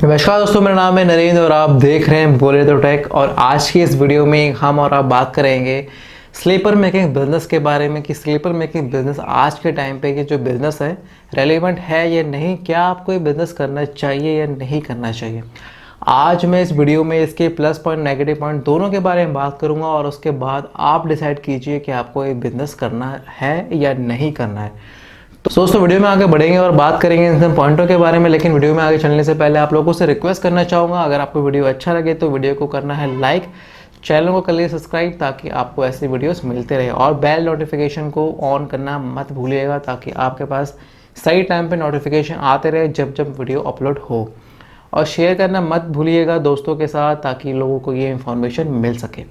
नमस्कार दोस्तों, मेरा नाम है नरेंद्र और आप देख रहे हैं बोले तो टेक। और आज की इस वीडियो में हम और आप बात करेंगे स्लीपर मेकिंग बिजनेस के बारे में कि स्लीपर मेकिंग बिजनेस आज के टाइम पे कि जो बिज़नेस है रेलेवेंट है या नहीं, क्या आपको ये बिज़नेस करना चाहिए या नहीं करना चाहिए। आज मैं इस वीडियो में इसके प्लस पॉइंट नेगेटिव पॉइंट दोनों के बारे में बात करूँगा और उसके बाद आप डिसाइड कीजिए कि आपको ये बिज़नेस करना है या नहीं करना है। तो दोस्तों वीडियो में आगे बढ़ेंगे और बात करेंगे इन पॉइंटों के बारे में, लेकिन वीडियो में आगे चलने से पहले आप लोगों से रिक्वेस्ट करना चाहूँगा, अगर आपको वीडियो अच्छा लगे तो वीडियो को करना है लाइक, चैनल को कर लिए सब्सक्राइब ताकि आपको ऐसी वीडियोस मिलते रहे, और बेल नोटिफिकेशन को ऑन करना मत भूलिएगा ताकि आपके पास सही टाइम पे नोटिफिकेशन आते रहे जब जब वीडियो अपलोड हो। और शेयर करना मत भूलिएगा दोस्तों के साथ ताकि लोगों को ये इन्फॉर्मेशन मिल सके।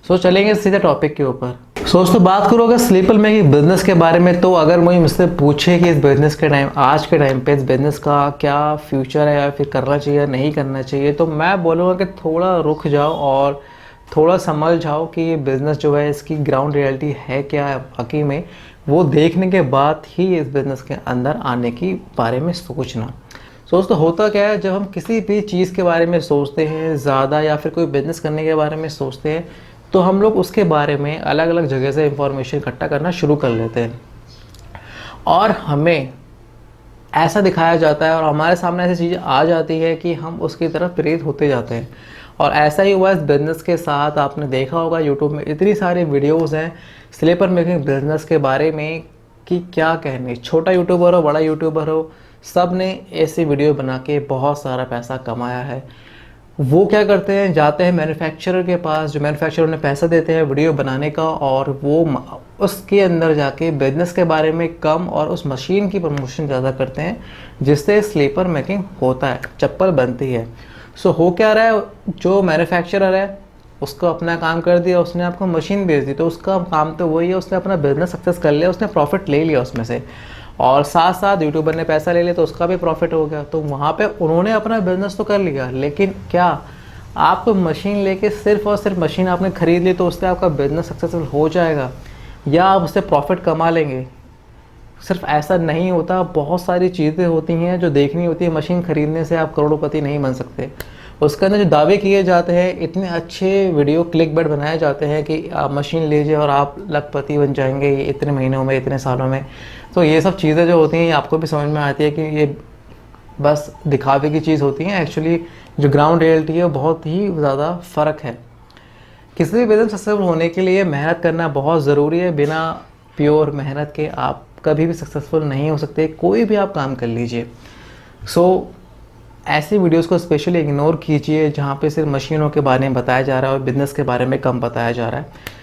सो चलेंगे सीधे टॉपिक के ऊपर। दोस्तों बात करो अगर स्लीपर मेकिंग बिजनेस के बारे में, तो अगर मुझसे पूछे कि इस बिज़नेस के टाइम आज के टाइम पे इस बिज़नेस का क्या फ्यूचर है या फिर करना चाहिए या नहीं करना चाहिए, तो मैं बोलूँगा कि थोड़ा रुक जाओ और थोड़ा समझ जाओ कि ये बिज़नेस जो है इसकी ग्राउंड रियलिटी है क्या है बाकी में, वो देखने के बाद ही इस बिज़नेस के अंदर आने की बारे में सोचना। दोस्तों होता क्या है, जब हम किसी भी चीज़ के बारे में सोचते हैं ज़्यादा या फिर कोई बिज़नेस करने के बारे में सोचते हैं, तो हम लोग उसके बारे में अलग अलग जगह से इंफॉर्मेशन इकट्ठा करना शुरू कर लेते हैं और हमें ऐसा दिखाया जाता है और हमारे सामने ऐसी चीज़ें आ जाती है कि हम उसकी तरफ प्रेरित होते जाते हैं। और ऐसा ही हुआ इस बिज़नेस के साथ। आपने देखा होगा यूट्यूब में इतनी सारी वीडियोस हैं स्लीपर मेकिंग बिज़नेस के बारे में कि क्या कहने, छोटा यूट्यूबर हो बड़ा यूट्यूबर हो, सब ने ऐसी वीडियो बना के बहुत सारा पैसा कमाया है। वो क्या करते हैं, जाते हैं मैन्युफैक्चरर के पास, जो मैन्युफैक्चरर उन्हें पैसा देते हैं वीडियो बनाने का, और वो उसके अंदर जाके बिजनेस के बारे में कम और उस मशीन की प्रमोशन ज़्यादा करते हैं जिससे स्लीपर मेकिंग होता है, चप्पल बनती है। सो हो क्या रहा है, जो मैन्युफैक्चरर है उसको अपना काम कर दिया, उसने आपको मशीन बेच दी, तो उसका काम तो वही है, उसने अपना बिजनेस सक्सेस कर लिया, उसने प्रॉफिट ले लिया उसमें से, और साथ साथ यूट्यूबर ने पैसा ले लिया तो उसका भी प्रॉफिट हो गया। तो वहाँ पे उन्होंने अपना बिजनेस तो कर लिया, लेकिन क्या आप मशीन लेके सिर्फ और सिर्फ मशीन आपने ख़रीद ली तो उससे आपका बिजनेस सक्सेसफुल हो जाएगा या आप उससे प्रॉफिट कमा लेंगे? सिर्फ ऐसा नहीं होता, बहुत सारी चीज़ें होती हैं जो देखनी होती है। मशीन ख़रीदने से आप करोड़पति नहीं बन सकते। उसके अंदर जो दावे किए जाते हैं, इतने अच्छे वीडियो क्लिकबेट बनाए जाते हैं कि आप मशीन लीजिए और आप लखपति बन जाएंगे इतने महीनों में, इतने सालों में। तो ये सब चीज़ें जो होती हैं आपको भी समझ में आती है कि ये बस दिखावे की चीज़ होती हैं। एक्चुअली जो ग्राउंड रियलिटी है बहुत ही ज़्यादा फ़र्क है। किसी भी बिजनेस सक्सेसफुल होने के लिए मेहनत करना बहुत ज़रूरी है। बिना प्योर मेहनत के आप कभी भी सक्सेसफुल नहीं हो सकते, कोई भी आप काम कर लीजिए। सो ऐसी वीडियोस को स्पेशली इग्नोर कीजिए जहाँ पे सिर्फ मशीनों के बारे में बताया जा रहा है और बिज़नेस के बारे में कम बताया जा रहा है।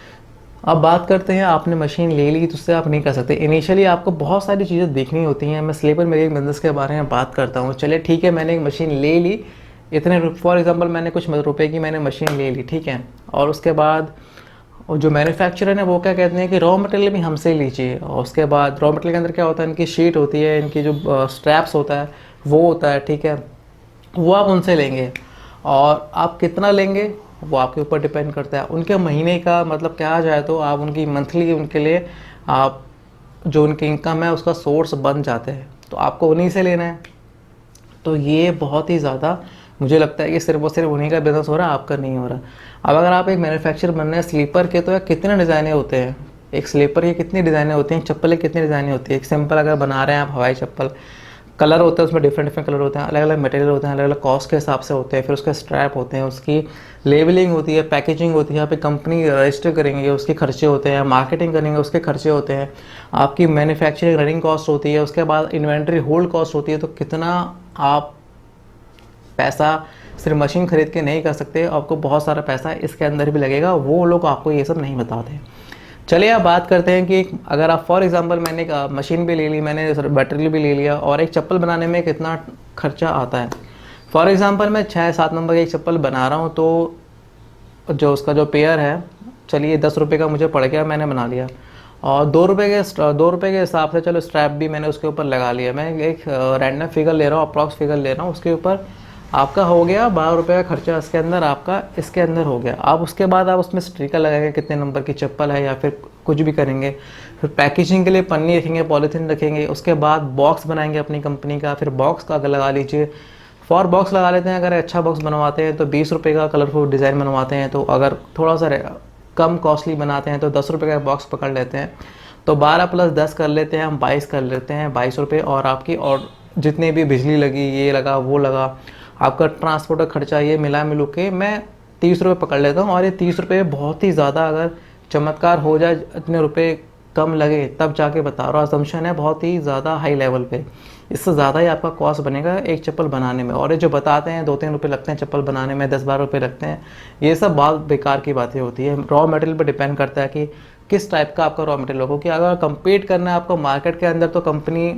अब बात करते हैं, आपने मशीन ले ली तो उससे आप नहीं कर सकते। इनिशियली आपको बहुत सारी चीज़ें देखनी होती हैं। मैं स्लीपर मेकिंग बिजनेस के बारे में बात करता हूँ। चलिए ठीक है, मैंने एक मशीन ले ली, इतने फॉर एग्जांपल मैंने कुछ रुपए की मैंने मशीन ले ली, ठीक है। और उसके बाद जो मैन्युफैक्चरर है वो क्या कहते हैं कि रॉ मटेरियल भी हमसे लीजिए। और उसके बाद रॉ मटेरियल के अंदर क्या होता है, इनकी शीट होती है, इनकी जो स्ट्रैप्स होता है वो होता है, ठीक है, वो आप उनसे लेंगे। और आप कितना लेंगे वो आपके ऊपर डिपेंड करता है। उनके महीने का मतलब क्या जाए तो आप उनकी मंथली उनके लिए आप जो उनकी इनकम है उसका सोर्स बन जाते हैं, तो आपको उन्हीं से लेना है। तो ये बहुत ही ज़्यादा मुझे लगता है कि सिर्फ और सिर्फ उन्हीं का बिजनेस हो रहा है, आपका नहीं हो रहा। अब अगर आप एक मैन्युफैक्चर बन रहे हैं स्लीपर के, तो यार कितने डिज़ाइने होते हैं, एक स्लीपर की कितनी डिज़ाइने होती हैं, चप्पल की कितनी डिज़ाइने होती है। एक सिंपल अगर बना रहे हैं आप हवाई चप्पल, कलर होते हैं उसमें, डिफरेंट डिफरेंट कलर होते हैं, अलग अलग मटेरियल होते हैं, अलग अलग कॉस्ट के हिसाब से होते हैं, फिर उसके स्ट्रैप होते हैं, उसकी लेबलिंग होती है, पैकेजिंग होती है, यहाँ पे कंपनी रजिस्टर करेंगे उसके खर्चे होते हैं, मार्केटिंग करेंगे उसके खर्चे होते हैं, आपकी मैन्युफैक्चरिंग रनिंग कॉस्ट होती है, उसके बाद इन्वेंट्री होल्ड कॉस्ट होती है। तो कितना आप पैसा सिर्फ मशीन खरीद के नहीं कर सकते, आपको बहुत सारा पैसा इसके अंदर भी लगेगा, वो लोग आपको ये सब नहीं बताते। चलिए अब बात करते हैं कि अगर आप फॉर एग्जांपल मैंने एक मशीन भी ले ली, मैंने बैटरी भी ले लिया, और एक चप्पल बनाने में कितना खर्चा आता है। फॉर एग्जांपल मैं 6-7 नंबर की एक चप्पल बना रहा हूँ, तो जो उसका जो पेयर है, चलिए 10 रुपये का मुझे पड़ गया, मैंने बना लिया। और 2 रुपये के हिसाब से चलो स्ट्रैप भी मैंने उसके ऊपर लगा लिया। मैं एक रैंडम फिगर ले रहा हूँ, अप्रॉक्स फिगर ले रहा हूँ, उसके ऊपर आपका हो गया 12 रुपये का खर्चा इसके अंदर, आपका इसके अंदर हो गया। अब उसके बाद आप उसमें स्टिकर लगाएंगे कितने नंबर की चप्पल है या फिर कुछ भी करेंगे, फिर पैकेजिंग के लिए पन्नी रखेंगे, पॉलीथीन रखेंगे, उसके बाद बॉक्स बनाएंगे अपनी कंपनी का, फिर बॉक्स का लगा लीजिए, फॉर बॉक्स लगा लेते हैं, अगर अच्छा बॉक्स बनवाते हैं तो 20 रुपये का कलरफुल डिज़ाइन बनवाते हैं, तो अगर थोड़ा सा कम कॉस्टली बनाते हैं तो 10 रुपये का बॉक्स पकड़ लेते हैं, तो 12 + 10 कर लेते हैं हम, 22 कर लेते हैं, 22 रुपये। और आपकी और जितने भी बिजली लगी, ये लगा वो लगा, आपका ट्रांसपोर्ट का खर्चा, ये मिला मिलू के मैं 30 रुपये पकड़ लेता हूँ। और ये 30 रुपये बहुत ही ज़्यादा अगर चमत्कार हो जाए, इतने रुपये कम लगे तब जाके बता रहा हूँ, असम्पशन है बहुत ही ज़्यादा हाई लेवल पे, इससे ज़्यादा ही आपका कॉस्ट बनेगा एक चप्पल बनाने में। और ये जो बताते हैं 2-3 रुपये लगते हैं चप्पल बनाने में, 10-12 रुपये लगते हैं, ये सब बहुत बेकार की बातें होती है। रॉ मटेरियल पर डिपेंड करता है कि किस टाइप का आपका रॉ मटेरियल होगा, कि अगर कम्पीट करना है आपको मार्केट के अंदर तो कंपनी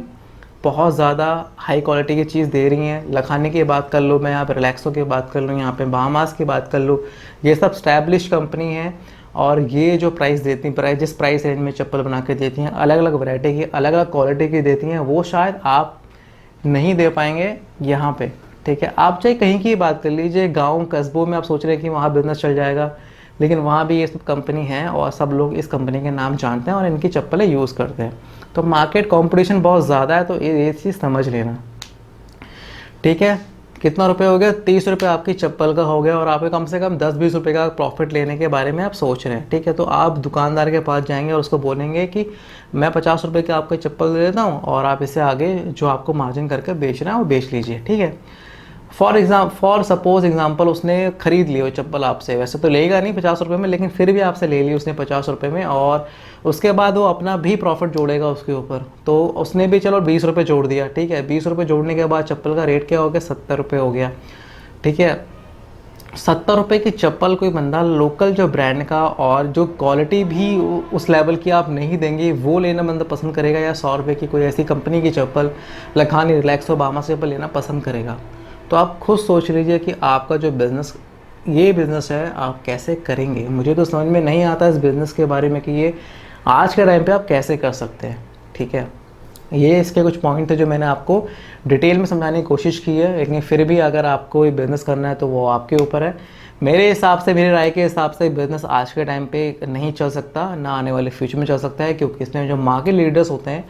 बहुत ज़्यादा हाई क्वालिटी की चीज़ दे रही हैं। लखानी की बात कर लो, मैं यहाँ पे रिलैक्सो की बात कर लूँ, यहाँ पे बाहामास की बात कर लूँ, ये सब स्टैब्लिश कंपनी है। और ये जो प्राइस देती हैं, जिस प्राइस रेंज में चप्पल बना के देती हैं, अलग अलग वैरायटी की, अलग अलग क्वालिटी की देती हैं, वो शायद आप नहीं दे पाएंगे यहाँ पे। ठीक है, आप चाहे कहीं की बात कर लीजिए, गाँव कस्बों में आप सोच रहे हैं कि वहाँ बिजनेस चल जाएगा, लेकिन वहाँ भी ये सब कंपनी है और सब लोग इस कंपनी के नाम जानते हैं और इनकी चप्पलें यूज़ करते हैं। तो मार्केट कंपटीशन बहुत ज़्यादा है, तो ये चीज़ समझ लेना। ठीक है, कितना रुपए हो गया? 30 रुपये आपकी चप्पल का हो गया, और आपके कम से कम 10-20 रुपये का प्रॉफिट लेने के बारे में आप सोच रहे हैं। ठीक है, तो आप दुकानदार के पास जाएंगे और उसको बोलेंगे कि मैं 50 रुपये की आपको चप्पल दे देता हूँ, और आप इसे आगे जो आपको मार्जिन करके बेच रहे हैं वो बेच लीजिए। ठीक है, फॉर सपोज एग्जाम्पल उसने खरीद ली वो चप्पल आपसे, वैसे तो लेगा नहीं 50 रुपये में, लेकिन फिर भी आपसे ले ली उसने 50 रुपये में, और उसके बाद वो अपना भी प्रॉफिट जोड़ेगा उसके ऊपर, तो उसने भी चलो 20 रुपये जोड़ दिया। ठीक है, 20 रुपये जोड़ने के बाद चप्पल का रेट क्या हो गया? 70 रुपये हो गया। ठीक है, 70 रुपये की चप्पल कोई बंदा लोकल जो ब्रांड का और जो क्वालिटी भी उस लेवल की आप नहीं देंगे वो लेना बंदा पसंद करेगा, या 100 रुपये की कोई ऐसी कंपनी की चप्पल, लखानी, रिलैक्सो, बाहामास चप्पल लेना पसंद करेगा? तो आप खुद सोच लीजिए कि आपका जो ये बिज़नेस है आप कैसे करेंगे। मुझे तो समझ में नहीं आता इस बिज़नेस के बारे में कि ये आज के टाइम पे आप कैसे कर सकते हैं। ठीक है, ये इसके कुछ पॉइंट थे जो मैंने आपको डिटेल में समझाने की कोशिश की है, लेकिन फिर भी अगर आपको ये बिज़नेस करना है तो वो आपके ऊपर है। मेरे हिसाब से, मेरी राय के हिसाब से बिज़नेस आज के टाइम पे नहीं चल सकता, ना आने वाले फ्यूचर में चल सकता है, क्योंकि इसमें जो मार्केट लीडर्स होते हैं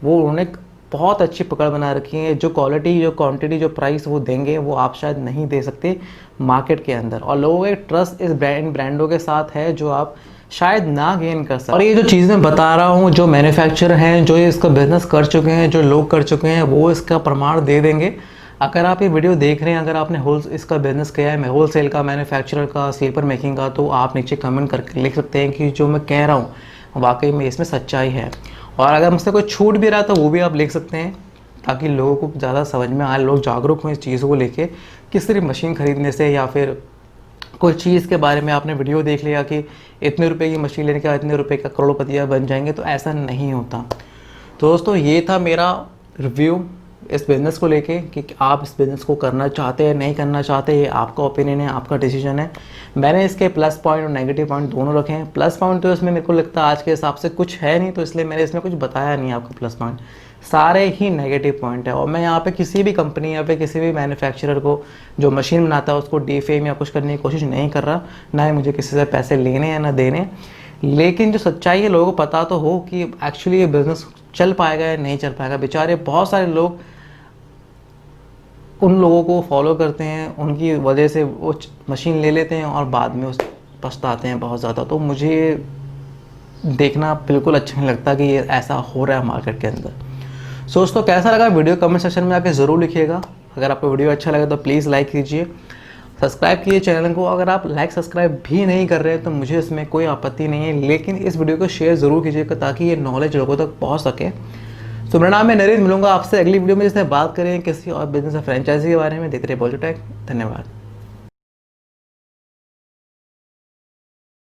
वो उन्होंने बहुत अच्छी पकड़ बना रखी है। जो क्वालिटी, जो क्वांटिटी, जो प्राइस वो देंगे वो आप शायद नहीं दे सकते मार्केट के अंदर, और लोगों का ट्रस्ट इस ब्रांडों के साथ है जो आप शायद ना गेन कर सकते। और ये जो चीज़ें बता रहा हूँ, जो मैन्युफैक्चरर हैं, जो इसका बिजनेस कर चुके हैं, जो लोग कर चुके हैं, वो इसका प्रमाण दे देंगे। अगर आप ये वीडियो देख रहे हैं, अगर आपने इसका बिजनेस किया है, होल सेल का, मैन्युफैक्चरर का, स्लीपर मेकिंग का, तो आप नीचे कमेंट करके लिख सकते हैं कि जो मैं कह रहा हूँ वाकई में इसमें सच्चाई है। और अगर मुझसे कोई छूट भी रहा तो वो भी आप लिख सकते हैं, ताकि लोगों को ज़्यादा समझ में आए, लोग जागरूक हों इस चीज़ों को लेके कि सिर्फ मशीन ख़रीदने से या फिर कोई चीज़ के बारे में आपने वीडियो देख लिया कि इतने रुपए की मशीन लेने के इतने रुपए का करोड़पतिया बन जाएंगे, तो ऐसा नहीं होता। तो दोस्तों, ये था मेरा रिव्यू इस बिज़नेस को लेके कि आप इस बिज़नेस को करना चाहते हैं नहीं करना चाहते, ये आपका ओपिनियन है, आपका डिसीजन है। मैंने इसके प्लस पॉइंट और नेगेटिव पॉइंट दोनों रखे हैं। प्लस पॉइंट तो इसमें मेरे को लगता है आज के हिसाब से कुछ है नहीं, तो इसलिए मैंने इसमें कुछ बताया नहीं आपको प्लस पॉइंट, सारे ही नेगेटिव पॉइंट है। और मैं यहाँ पे किसी भी कंपनी या पे किसी भी मैन्युफैक्चरर को जो मशीन बनाता है उसको डिफेम या कुछ करने की कोशिश नहीं कर रहा, ना ही मुझे किसी से पैसे लेने या ना देने। लेकिन जो सच्चाई है, लोगों को पता तो हो कि एक्चुअली ये बिज़नेस चल पाएगा या नहीं चल पाएगा। बेचारे बहुत सारे लोग उन लोगों को फॉलो करते हैं, उनकी वजह से वो मशीन ले लेते हैं और बाद में उस पछताते हैं बहुत ज़्यादा। तो मुझे देखना बिल्कुल अच्छा नहीं लगता कि ये ऐसा हो रहा है मार्केट के अंदर। सो दोस्तों, कैसा लगा वीडियो कमेंट सेक्शन में आके ज़रूर लिखिएगा। अगर आपको वीडियो अच्छा लगे तो प्लीज़ लाइक कीजिए, सब्सक्राइब कीजिए चैनल को। अगर आप लाइक सब्सक्राइब भी नहीं कर रहे हैं तो मुझे इसमें कोई आपत्ति नहीं है, लेकिन इस वीडियो को शेयर ज़रूर कीजिएगा ताकि ये नॉलेज लोगों तक पहुँच सके। तो मेरा नाम है नरेंद्र, मिलूंगा आपसे अगली वीडियो में जिसमें बात करें किसी और बिजनेस या फ्रेंचाइजी के बारे में। देखते रहिए पॉजिटिव टेक। धन्यवाद।